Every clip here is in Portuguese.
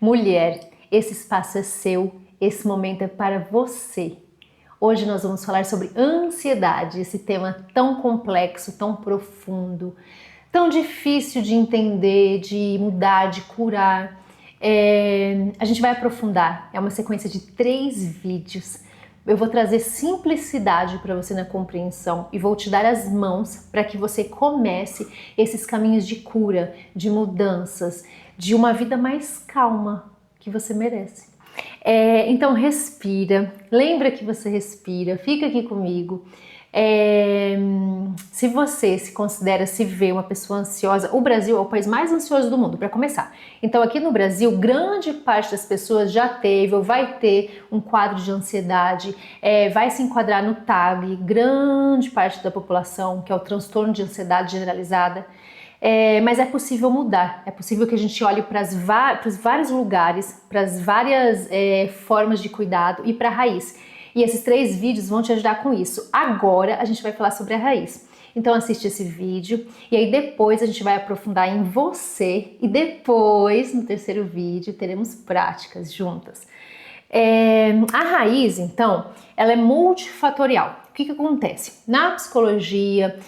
Mulher, esse espaço é seu, esse momento é para você. Hoje nós vamos falar sobre ansiedade, esse tema tão complexo, tão profundo, tão difícil de entender, de mudar, de curar. A gente vai aprofundar, é uma sequência de 3 vídeos. Eu vou trazer simplicidade para você na compreensão e vou te dar as mãos para que você comece esses caminhos de cura, de mudanças, de uma vida mais calma que você merece. Então respira, lembra que você respira, fica aqui comigo. Se você se considera, se vê uma pessoa ansiosa, o Brasil é o país mais ansioso do mundo, para começar. Então aqui no Brasil, grande parte das pessoas já teve ou vai ter um quadro de ansiedade, vai se enquadrar no TAG, grande parte da população, que é o transtorno de ansiedade generalizada. Mas é possível mudar, é possível que a gente olhe para os vários lugares, para as várias formas de cuidado e para a raiz. E esses 3 vídeos vão te ajudar com isso. Agora a gente vai falar sobre a raiz. Então assiste esse vídeo e aí depois a gente vai aprofundar em você e depois, no 3º vídeo, teremos práticas juntas. A raiz, então, ela é multifatorial. O que acontece? Na psicologia,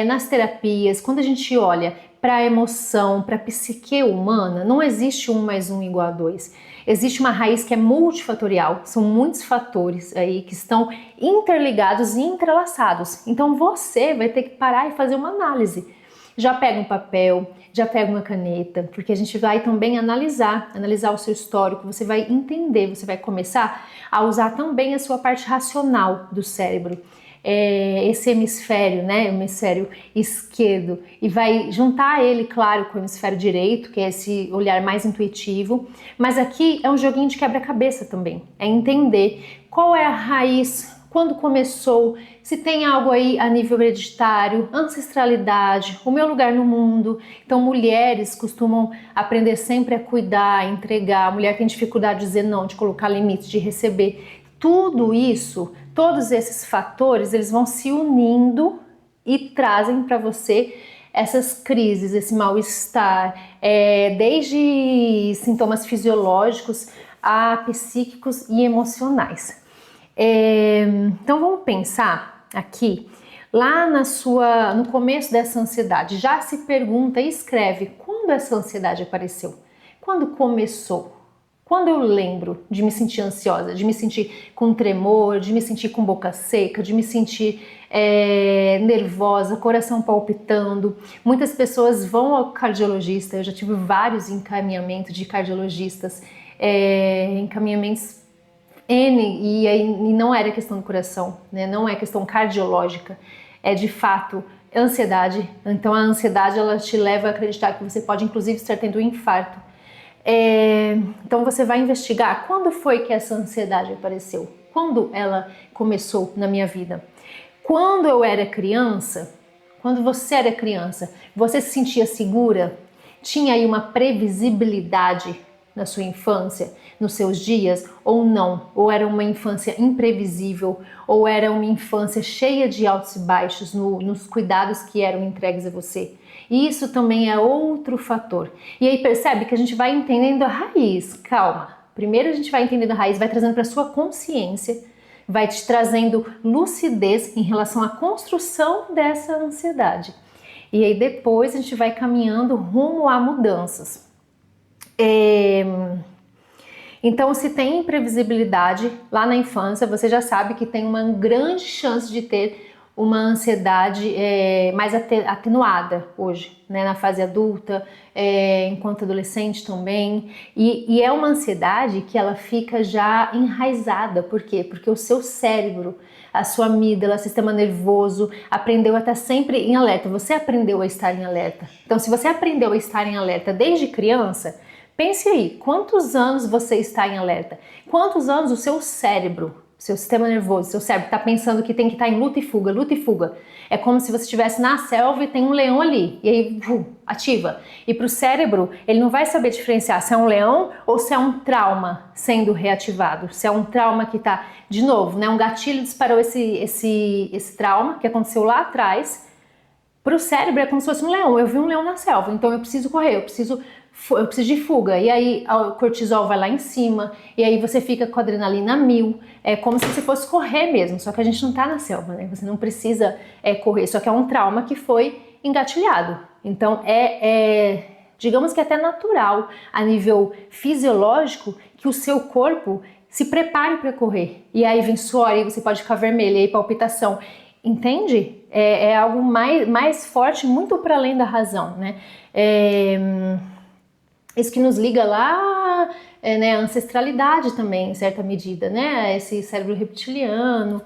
nas terapias, quando a gente olha para a emoção, para a psique humana, não existe 1 mais 1 igual a 2. Existe uma raiz que é multifatorial, são muitos fatores aí que estão interligados e entrelaçados. Então você vai ter que parar e fazer uma análise. Já pega um papel, já pega uma caneta, porque a gente vai também analisar o seu histórico, você vai entender, você vai começar a usar também a sua parte racional do cérebro. Esse hemisfério, né, o hemisfério esquerdo, e vai juntar ele, claro, com o hemisfério direito, que é esse olhar mais intuitivo, mas aqui é um joguinho de quebra-cabeça também, é entender qual é a raiz, quando começou, se tem algo aí a nível hereditário, ancestralidade, o meu lugar no mundo. Então mulheres costumam aprender sempre a cuidar, a entregar, a mulher tem dificuldade de dizer não, de colocar limites, de receber. Tudo isso, todos esses fatores, eles vão se unindo e trazem para você essas crises, esse mal-estar, desde sintomas fisiológicos a psíquicos e emocionais. Então vamos pensar aqui, lá no começo dessa ansiedade, já se pergunta e escreve quando essa ansiedade apareceu, quando começou. Quando eu lembro de me sentir ansiosa, de me sentir com tremor, de me sentir com boca seca, de me sentir nervosa, coração palpitando. Muitas pessoas vão ao cardiologista, eu já tive vários encaminhamentos de cardiologistas, encaminhamentos e não era questão do coração, né? Não é questão cardiológica, é de fato ansiedade. Então a ansiedade ela te leva a acreditar que você pode inclusive estar tendo um infarto. Então você vai investigar quando foi que essa ansiedade apareceu, quando ela começou na minha vida. Quando eu era criança, quando você era criança, você se sentia segura? Tinha aí uma previsibilidade na sua infância, nos seus dias, ou não? Ou era uma infância imprevisível, ou era uma infância cheia de altos e baixos nos cuidados que eram entregues a você? E isso também é outro fator. E aí percebe que a gente vai entendendo a raiz. Calma. Primeiro a gente vai entendendo a raiz, vai trazendo para sua consciência, vai te trazendo lucidez em relação à construção dessa ansiedade. E aí depois a gente vai caminhando rumo a mudanças. Então, se tem imprevisibilidade lá na infância, você já sabe que tem uma grande chance de ter uma ansiedade mais atenuada hoje, né, na fase adulta, enquanto adolescente também. E é uma ansiedade que ela fica já enraizada. Por quê? Porque o seu cérebro, a sua amígdala, sistema nervoso, aprendeu a estar sempre em alerta. Você aprendeu a estar em alerta. Então, se você aprendeu a estar em alerta desde criança, pense aí, quantos anos você está em alerta? Quantos anos o seu cérebro, seu sistema nervoso, seu cérebro está pensando que tem que estar em luta e fuga, luta e fuga. É como se você estivesse na selva e tem um leão ali, e aí ativa. E para o cérebro, ele não vai saber diferenciar se é um leão ou se é um trauma sendo reativado, se é um trauma que está, de novo, né, um gatilho disparou esse trauma que aconteceu lá atrás. Para o cérebro é como se fosse um leão, eu vi um leão na selva, então eu preciso correr, eu preciso eu preciso de fuga, e aí o cortisol vai lá em cima, e aí você fica com a adrenalina a mil, é como se você fosse correr mesmo, só que a gente não tá na selva, né? Você não precisa correr, só que é um trauma que foi engatilhado. Então digamos que é até natural, a nível fisiológico, que o seu corpo se prepare para correr. E aí vem suor, e você pode ficar vermelho, e aí palpitação. Entende? É algo mais forte, muito para além da razão, né? Isso que nos liga lá, né, a ancestralidade também, em certa medida, né? Esse cérebro reptiliano.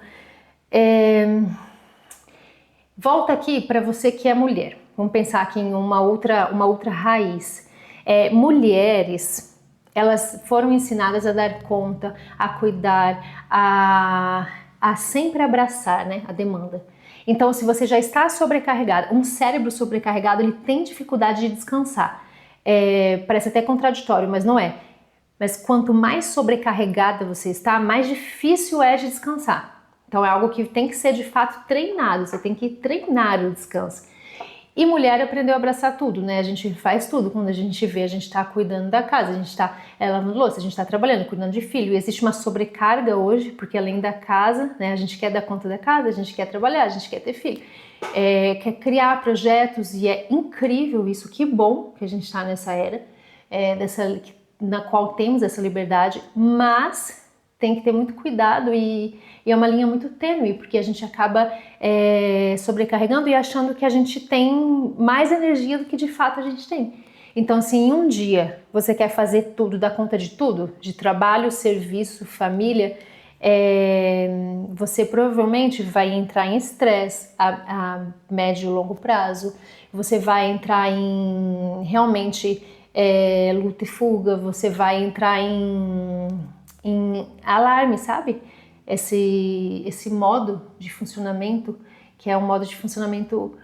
Volta aqui para você que é mulher. Vamos pensar aqui em uma outra raiz. Mulheres, elas foram ensinadas a dar conta, a cuidar, a sempre abraçar, né, a demanda. Então, se você já está sobrecarregada, um cérebro sobrecarregado, ele tem dificuldade de descansar. Parece até contraditório, mas não é. Mas quanto mais sobrecarregada você está, mais difícil é de descansar. Então é algo que tem que ser de fato treinado, você tem que treinar o descanso. E mulher aprendeu a abraçar tudo, né? A gente faz tudo. Quando a gente vê, a gente tá cuidando da casa, a gente tá lavando louça, a gente tá trabalhando, cuidando de filho. E existe uma sobrecarga hoje, porque além da casa, né? A gente quer dar conta da casa, a gente quer trabalhar, a gente quer ter filho. Quer criar projetos, e é incrível isso. Que bom que a gente tá nessa era, na qual temos essa liberdade, mas tem que ter muito cuidado e é uma linha muito tênue, porque a gente acaba sobrecarregando e achando que a gente tem mais energia do que de fato a gente tem. Então, se em um dia você quer fazer tudo, dar conta de tudo, de trabalho, serviço, família, você provavelmente vai entrar em estresse a médio e longo prazo, você vai entrar em realmente luta e fuga, você vai entrar em alarme, sabe? Esse modo de funcionamento, que é um modo de funcionamento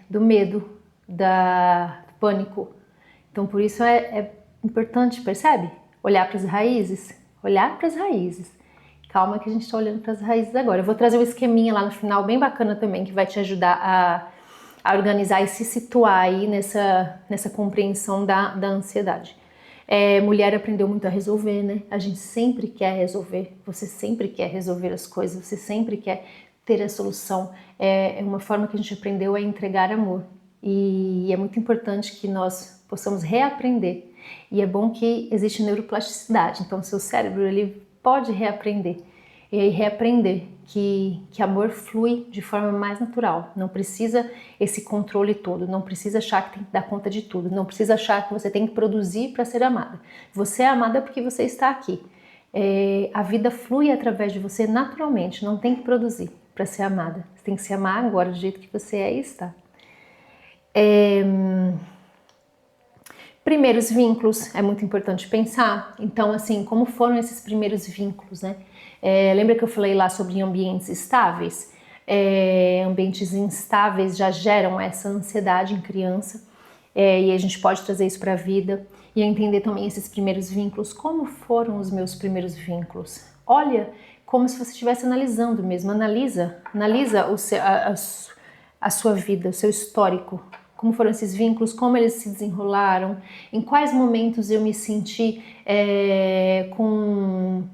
do medo, do pânico. Então, por isso é importante, percebe? Olhar para as raízes. Olhar para as raízes. Calma que a gente está olhando para as raízes agora. Eu vou trazer um esqueminha lá no final, bem bacana também, que vai te ajudar a organizar e se situar aí nessa compreensão da ansiedade. Mulher aprendeu muito a resolver, né? A gente sempre quer resolver, você sempre quer resolver as coisas, você sempre quer ter a solução. É uma forma que a gente aprendeu a entregar amor. E é muito importante que nós possamos reaprender. E é bom que existe neuroplasticidade, então o seu cérebro ele pode reaprender. E aí reaprender que amor flui de forma mais natural. Não precisa esse controle todo, não precisa achar que tem que dar conta de tudo, não precisa achar que você tem que produzir para ser amada. Você é amada porque você está aqui. A vida flui através de você naturalmente, não tem que produzir para ser amada. Você tem que se amar agora, do jeito que você é e está. Primeiros vínculos, é muito importante pensar. Então, assim, como foram esses primeiros vínculos, né? Lembra que eu falei lá sobre ambientes estáveis? Ambientes instáveis já geram essa ansiedade em criança, e a gente pode trazer isso para a vida e entender também esses primeiros vínculos. Como foram os meus primeiros vínculos? Olha, como se você estivesse analisando mesmo. Analisa a sua vida, o seu histórico. Como foram esses vínculos, como eles se desenrolaram, em quais momentos eu me senti com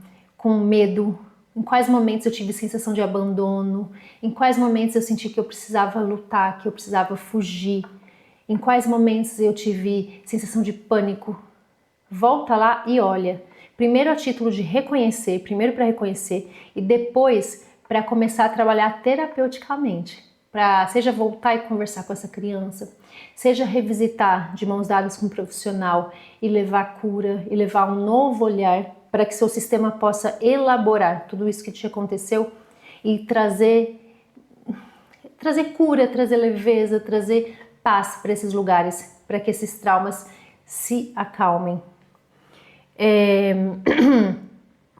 medo, em quais momentos eu tive sensação de abandono, em quais momentos eu senti que eu precisava lutar, que eu precisava fugir, em quais momentos eu tive sensação de pânico. Volta lá e olha. Primeiro a título de reconhecer, primeiro para reconhecer e depois para começar a trabalhar terapeuticamente. Seja voltar e conversar com essa criança, seja revisitar de mãos dadas com um profissional e levar cura, e levar um novo olhar para que seu sistema possa elaborar tudo isso que te aconteceu e trazer cura, trazer leveza, trazer paz para esses lugares, para que esses traumas se acalmem.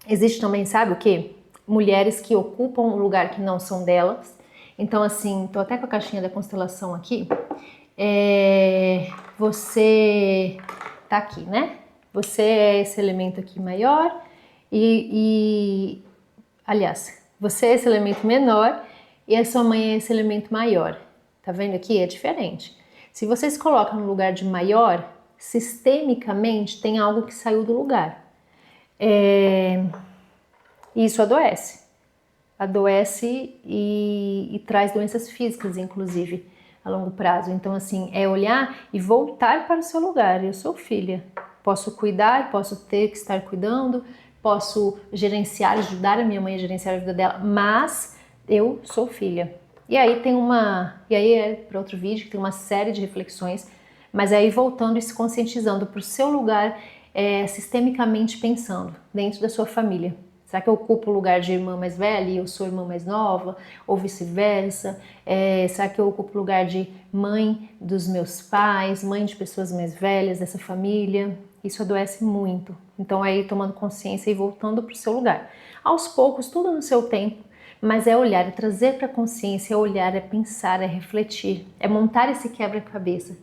Existe também, sabe o que? Mulheres que ocupam um lugar que não são delas. Então, assim, tô até com a caixinha da constelação aqui. Você tá aqui, né? Você é esse elemento aqui maior aliás, você é esse elemento menor e a sua mãe é esse elemento maior. Tá vendo aqui? É diferente. Se você se coloca no lugar de maior, sistemicamente tem algo que saiu do lugar. Isso adoece. Adoece e traz doenças físicas, inclusive, a longo prazo. Então, assim, é olhar e voltar para o seu lugar. Eu sou filha, posso cuidar, posso ter que estar cuidando, posso gerenciar, ajudar a minha mãe a gerenciar a vida dela, mas eu sou filha. E aí é para outro vídeo, que tem uma série de reflexões, mas aí voltando e se conscientizando para o seu lugar, sistemicamente pensando, dentro da sua família. Será que eu ocupo o lugar de irmã mais velha e eu sou irmã mais nova? Ou vice-versa? Será que eu ocupo o lugar de mãe dos meus pais, mãe de pessoas mais velhas dessa família? Isso adoece muito. Então aí tomando consciência e voltando para o seu lugar. Aos poucos, tudo no seu tempo, mas é olhar, é trazer para a consciência, é olhar, é pensar, é refletir, é montar esse quebra-cabeça,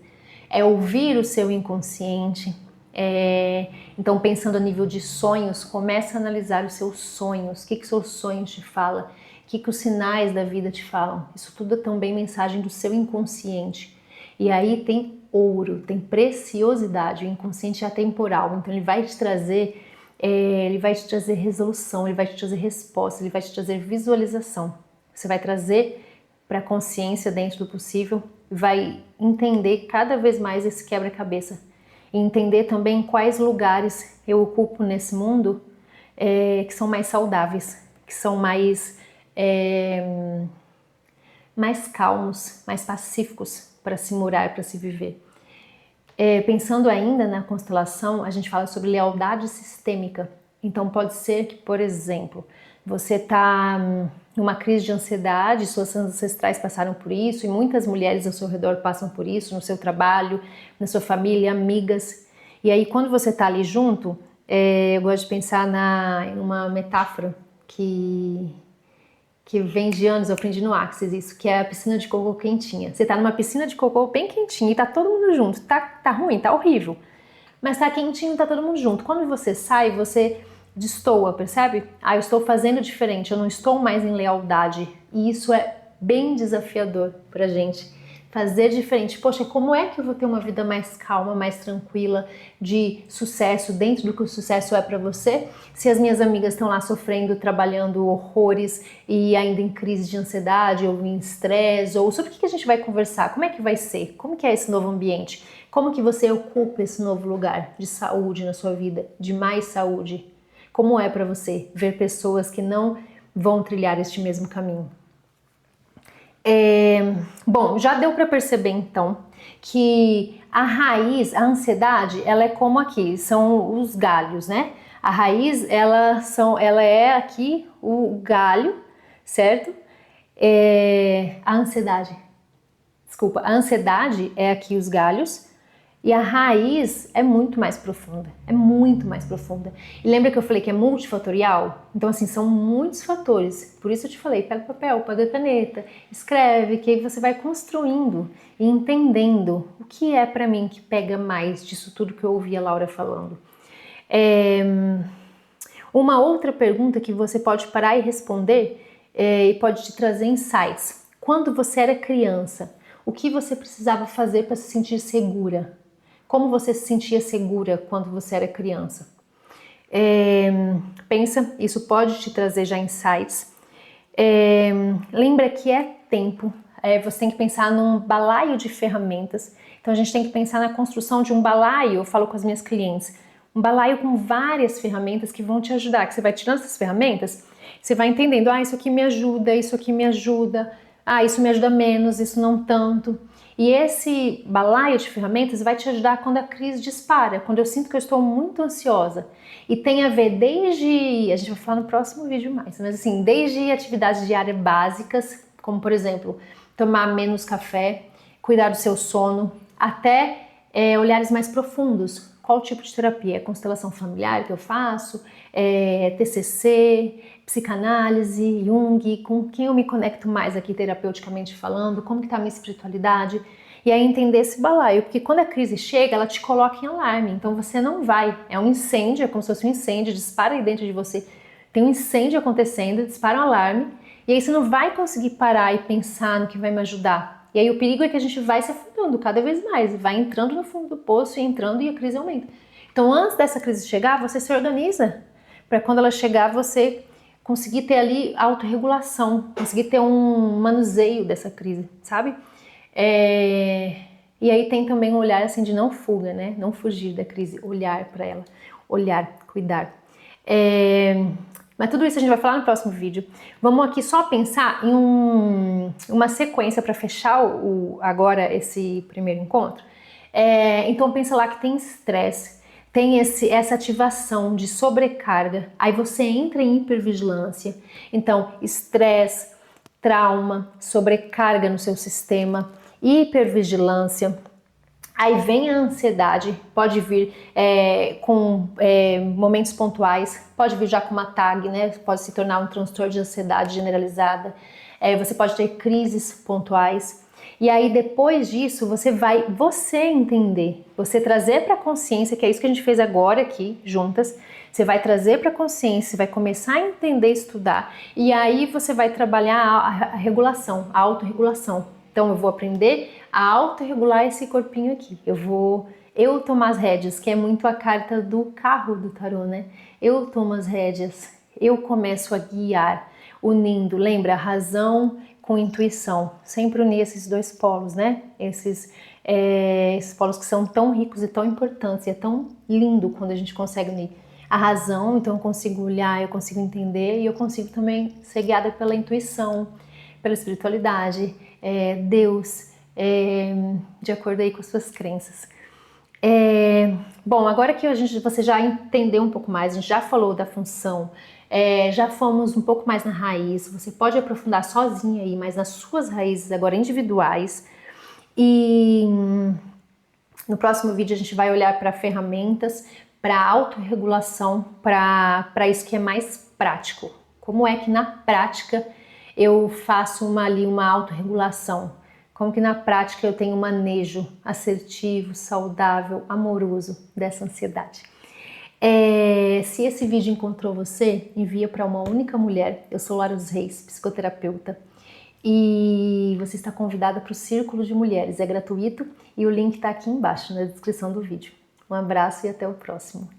é ouvir o seu inconsciente. Então, pensando a nível de sonhos, comece a analisar os seus sonhos, o que seus sonhos te falam, o que os sinais da vida te falam. Isso tudo é também mensagem do seu inconsciente. E aí tem ouro, tem preciosidade, o inconsciente é atemporal, então ele vai te trazer resolução, ele vai te trazer resposta, ele vai te trazer visualização. Você vai trazer para a consciência dentro do possível, vai entender cada vez mais esse quebra-cabeça. E entender também quais lugares eu ocupo nesse mundo que são mais saudáveis, que são mais calmos, mais pacíficos para se morar, para se viver. Pensando ainda na constelação, a gente fala sobre lealdade sistêmica. Então pode ser que, por exemplo, você está numa crise de ansiedade, suas ancestrais passaram por isso e muitas mulheres ao seu redor passam por isso, no seu trabalho, na sua família, amigas. E aí quando você está ali junto, eu gosto de pensar em uma metáfora que vem de anos, eu aprendi no Axis isso, que é a piscina de cocô quentinha. Você tá numa piscina de cocô bem quentinha e tá todo mundo junto. Tá ruim, tá horrível. Mas tá quentinho, tá todo mundo junto. Quando você sai, você destoa, percebe? Eu estou fazendo diferente, eu não estou mais em lealdade. E isso é bem desafiador pra gente. Fazer diferente. Poxa, como é que eu vou ter uma vida mais calma, mais tranquila, de sucesso, dentro do que o sucesso é para você, se as minhas amigas estão lá sofrendo, trabalhando horrores e ainda em crise de ansiedade ou em estresse, ou sobre o que a gente vai conversar? Como é que vai ser? Como que é esse novo ambiente? Como que você ocupa esse novo lugar de saúde na sua vida, de mais saúde? Como é para você ver pessoas que não vão trilhar este mesmo caminho? Bom, já deu para perceber então que a raiz, a ansiedade, ela é como aqui, são os galhos, né? A raiz, ela é aqui o galho, certo? A ansiedade é aqui os galhos e a raiz é muito mais profunda, E lembra que eu falei que é multifatorial? Então, assim, são muitos fatores. Por isso eu te falei, pega papel, pega caneta, escreve, que aí você vai construindo e entendendo o que é pra mim que pega mais disso tudo que eu ouvi a Laura falando. Uma outra pergunta que você pode parar e responder e pode te trazer insights. Quando você era criança, o que você precisava fazer para se sentir segura? Como você se sentia segura quando você era criança? Pensa, isso pode te trazer já insights. Lembra que é tempo. Você tem que pensar num balaio de ferramentas. Então a gente tem que pensar na construção de um balaio, eu falo com as minhas clientes, um balaio com várias ferramentas que vão te ajudar, que você vai tirando essas ferramentas, você vai entendendo, isso aqui me ajuda, isso aqui me ajuda, isso me ajuda menos, isso não tanto. E esse balaio de ferramentas vai te ajudar quando a crise dispara, quando eu sinto que eu estou muito ansiosa. E tem a ver desde, a gente vai falar no próximo vídeo mais, mas assim, desde atividades diárias básicas, como por exemplo, tomar menos café, cuidar do seu sono, até olhares mais profundos. Qual tipo de terapia? Constelação familiar que eu faço? TCC, psicanálise, Jung, com quem eu me conecto mais aqui terapeuticamente falando, como que tá a minha espiritualidade, e aí entender esse balaio, porque quando a crise chega, ela te coloca em alarme, então você não vai, é um incêndio, é como se fosse um incêndio, dispara aí dentro de você, tem um incêndio acontecendo, dispara um alarme, e aí você não vai conseguir parar e pensar no que vai me ajudar. E aí o perigo é que a gente vai se afundando cada vez mais, vai entrando no fundo do poço e entrando e a crise aumenta. Então antes dessa crise chegar, você se organiza para quando ela chegar você conseguir ter ali autorregulação, conseguir ter um manuseio dessa crise, sabe? E aí tem também um olhar assim de não fuga, né? Não fugir da crise, olhar para ela, olhar, cuidar. Mas tudo isso a gente vai falar no próximo vídeo. Vamos aqui só pensar em uma sequência para fechar agora esse primeiro encontro. Então pensa lá que tem estresse, tem essa ativação de sobrecarga, aí você entra em hipervigilância. Então, estresse, trauma, sobrecarga no seu sistema, hipervigilância. Aí vem a ansiedade, pode vir com momentos pontuais, pode vir já com uma tag, né? Pode se tornar um transtorno de ansiedade generalizada. Você pode ter crises pontuais. E aí depois disso você entender, você trazer para a consciência, que é isso que a gente fez agora aqui juntas. Você vai trazer para a consciência, vai começar a entender, estudar, e aí você vai trabalhar a regulação, a autorregulação. Então eu vou aprender a autorregular esse corpinho aqui. Eu tomar as rédeas, que é muito a carta do carro do tarô, né? Eu tomo as rédeas, eu começo a guiar, unindo, lembra, razão com intuição. Sempre unir esses dois polos, né? Esses polos que são tão ricos e tão importantes, e é tão lindo quando a gente consegue unir a razão, então eu consigo olhar, eu consigo entender, e eu consigo também ser guiada pela intuição, pela espiritualidade, Deus, de acordo aí com as suas crenças. Bom, agora que você já entendeu um pouco mais, a gente já falou da função, já fomos um pouco mais na raiz, você pode aprofundar sozinha aí, mas nas suas raízes agora individuais. E no próximo vídeo a gente vai olhar para ferramentas, para autorregulação, para isso que é mais prático. Como é que na prática eu faço uma autorregulação? Como que na prática eu tenho um manejo assertivo, saudável, amoroso dessa ansiedade? Se esse vídeo encontrou você, envia para uma única mulher. Eu sou Lara dos Reis, psicoterapeuta. E você está convidada para o Círculo de Mulheres, é gratuito e o link está aqui embaixo na descrição do vídeo. Um abraço e até o próximo.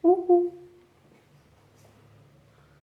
Uhul.